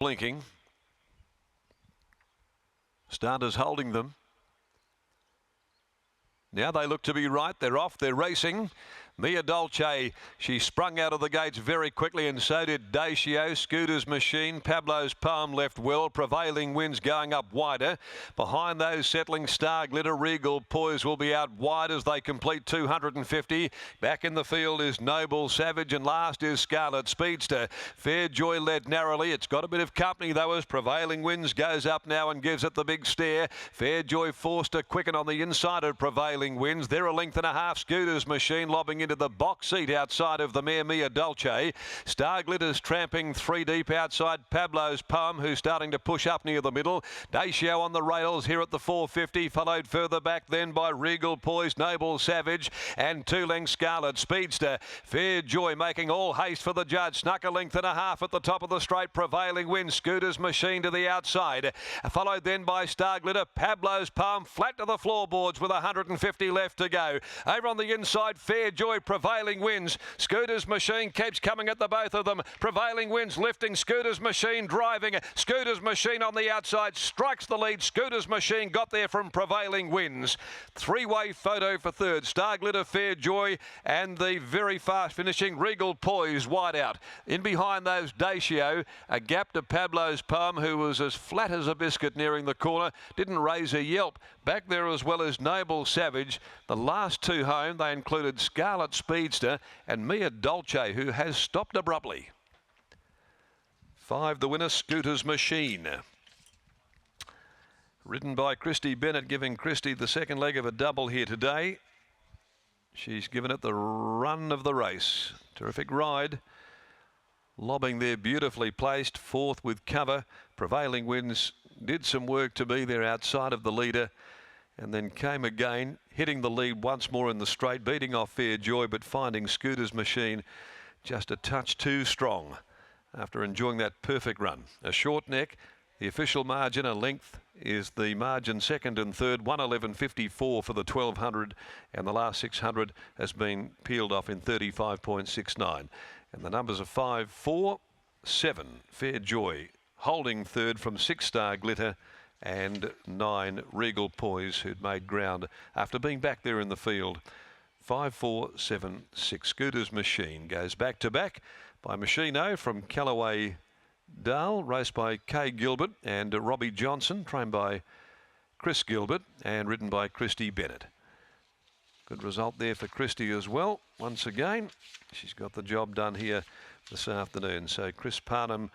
blinking. Starters holding them. Now they look to be right. They're off. They're racing. Mia Dolce, she sprung out of the gates very quickly, and so did Dacio. Scooter's Machine, Pablo's Palm left well. Prevailing Winds going up wider. Behind those, Settling Star Glitter, Regal Poise will be out wide as they complete 250. Back in the field is Noble Savage, and last is Scarlet Speedster. Fair Joy led narrowly. It's got a bit of company though as Prevailing Winds goes up now and gives it the big stare. Fair Joy forced to quicken on the inside of Prevailing Winds. They're a length and a half. Scooter's Machine lobbing into the box seat outside of the mare Mia Dolce. Star Glitter's tramping 3 deep outside Pablo's Palm, who's starting to push up near the middle. Dacio on the rails here at the 450, followed further back then by Regal Poise, Noble Savage, and 2 lengths Scarlet Speedster. Fair Joy making all haste for the judge. Snuck a length and a half at the top of the straight. Prevailing Wind, Scooter's Machine to the outside, followed then by Star Glitter. Pablo's Palm flat to the floorboards with 150 left to go. Over on the inside, Fair Joy, Prevailing Winds. Scooter's Machine keeps coming at the both of them. Prevailing Winds lifting. Scooter's Machine driving. Scooter's Machine on the outside strikes the lead. Scooter's Machine got there from Prevailing Winds. 3-way photo for third. Star Glitter, Fair Joy, and the very fast finishing Regal Poise wide out. In behind those, Dacio, a gap to Pablo's Palm, who was as flat as a biscuit nearing the corner. Didn't raise a yelp. Back there as well as Noble Savage. The last two home, they included Scarlet Speedster and Mia Dolce, who has stopped abruptly. 5 the winner, Scooter's Machine. Ridden by Christy Bennett, giving Christy the second leg of a double here today. She's given it the run of the race. Terrific ride. Lobbing there, beautifully placed, fourth with cover. Prevailing Winds did some work to be there outside of the leader, and then came again, hitting the lead once more in the straight, beating off Fair Joy, but finding Scooter's Machine just a touch too strong after enjoying that perfect run. A short neck, the official margin, a length is the margin second and third, 111.54 for the 1200, and the last 600 has been peeled off in 35.69. And the numbers are 5, 4, 7, Fair Joy, holding third from 6 Star Glitter, and 9 Regal Poise, who'd made ground after being back there in the field. 5, 4, 7, 6. Scooter's Machine goes back to back by Machino from Callaway Dale, raced by Kay Gilbert and Robbie Johnson, trained by Chris Gilbert and ridden by Christy Bennett. Good result there for Christy as well. Once again, she's got the job done here this afternoon. So Chris Parnham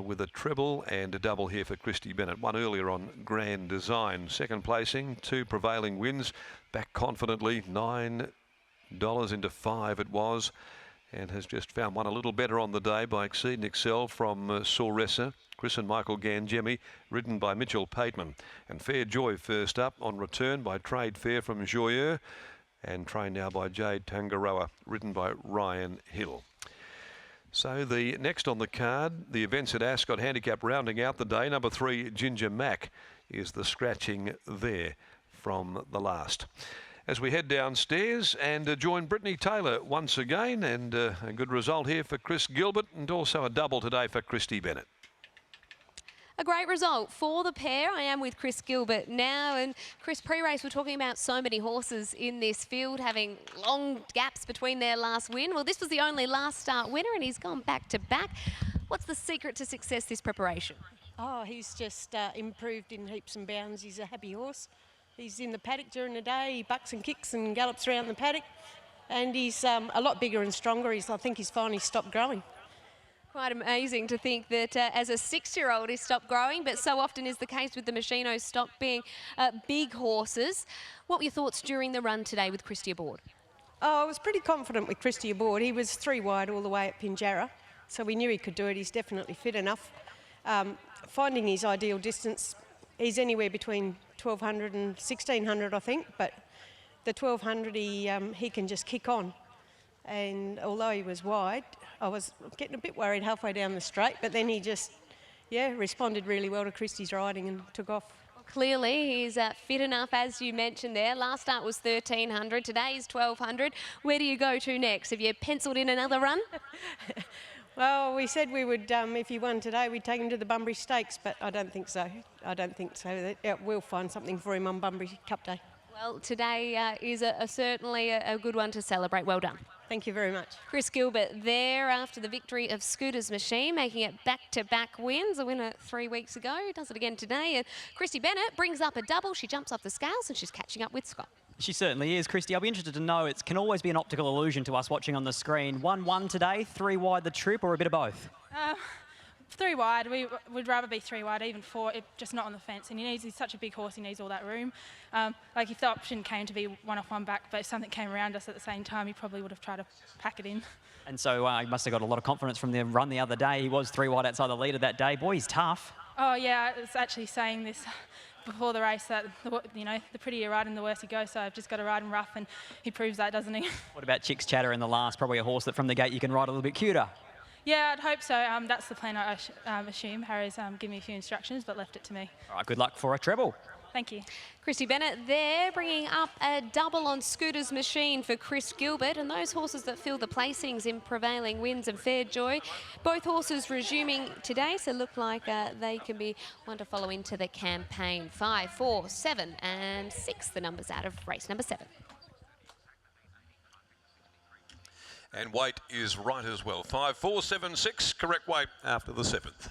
with a treble and a double here for Christy Bennett. One earlier on Grand Design. Second placing, 2 Prevailing Winds. Back confidently, $9 into 5 it was. And has just found one a little better on the day by Exceed and Excel from Soressa. Chris and Michael Gangemi, ridden by Mitchell Pateman. And Fair Joy first up on return by Trade Fair from Joyeux, and trained now by Jade Tangaroa, ridden by Ryan Hill. So the next on the card, the events at Ascot Handicap rounding out the day. Number 3, Ginger Mac, is the scratching there from the last. As we head downstairs and join Brittany Taylor once again, and a good result here for Chris Gilbert, and also a double today for Christy Bennett. A great result for the pair. I am with Chris Gilbert now, and Chris, pre-race we're talking about so many horses in this field having long gaps between their last win. Well, this was the only last start winner, and he's gone back to back. What's the secret to success this preparation? Oh, he's just improved in heaps and bounds. He's a happy horse. He's in the paddock during the day. He bucks and kicks and gallops around the paddock, and he's a lot bigger and stronger. I think he's finally stopped growing. Quite amazing to think that as a 6-year-old he's stopped growing, but so often is the case with the Machino stock being big horses. What were your thoughts during the run today with Christy aboard? Oh, I was pretty confident with Christy aboard. He was 3 wide all the way at Pinjarra, so we knew he could do it. He's definitely fit enough. Finding his ideal distance, he's anywhere between 1200 and 1600, I think, but the 1200 he can just kick on. And although he was wide, I was getting a bit worried halfway down the straight, but then he just, responded really well to Christy's riding and took off. Clearly, he's fit enough, as you mentioned there. Last start was 1300, today's 1200. Where do you go to next? Have you penciled in another run? Well, we said we would, if he won today, we'd take him to the Bunbury Stakes, but I don't think so. I don't think so. Yeah, we'll find something for him on Bunbury Cup Day. Well, today is certainly a good one to celebrate. Well done. Thank you very much. Chris Gilbert there after the victory of Scooter's Machine, making it back-to-back wins. A winner 3 weeks ago, does it again today. And Christy Bennett brings up a double. She jumps off the scales and she's catching up with Scott. She certainly is, Christy. I'll be interested to know, it can always be an optical illusion to us watching on the screen. 1-1 today, 3 wide the trip, or a bit of both? 3 wide. We would rather be 3 wide, even 4, just not on the fence. And he's such a big horse, he needs all that room. Like if the option came to be 1 off 1 back, but if something came around us at the same time, he probably would have tried to pack it in. And so he must have got a lot of confidence from the run the other day. He was 3 wide outside the leader that day. Boy, he's tough. Oh yeah, I was actually saying this before the race that, the prettier you ride him, the worse he goes. So I've just got to ride him rough, and he proves that, doesn't he? What about Chick's Chatter in the last? Probably a horse that from the gate you can ride a little bit cuter. Yeah, I'd hope so. That's the plan, I assume. Harry's given me a few instructions, but left it to me. All right, good luck for a treble. Thank you. Christy Bennett there, bringing up a double on Scooter's Machine for Chris Gilbert, and those horses that fill the placings in Prevailing Winds and Fair Joy. Both horses resuming today, so look like they can be one to follow into the campaign. 5, 4, 7 and 6, the numbers out of race number 7. And weight is right as well. 5, 4, 7, 6, correct weight after the 7th.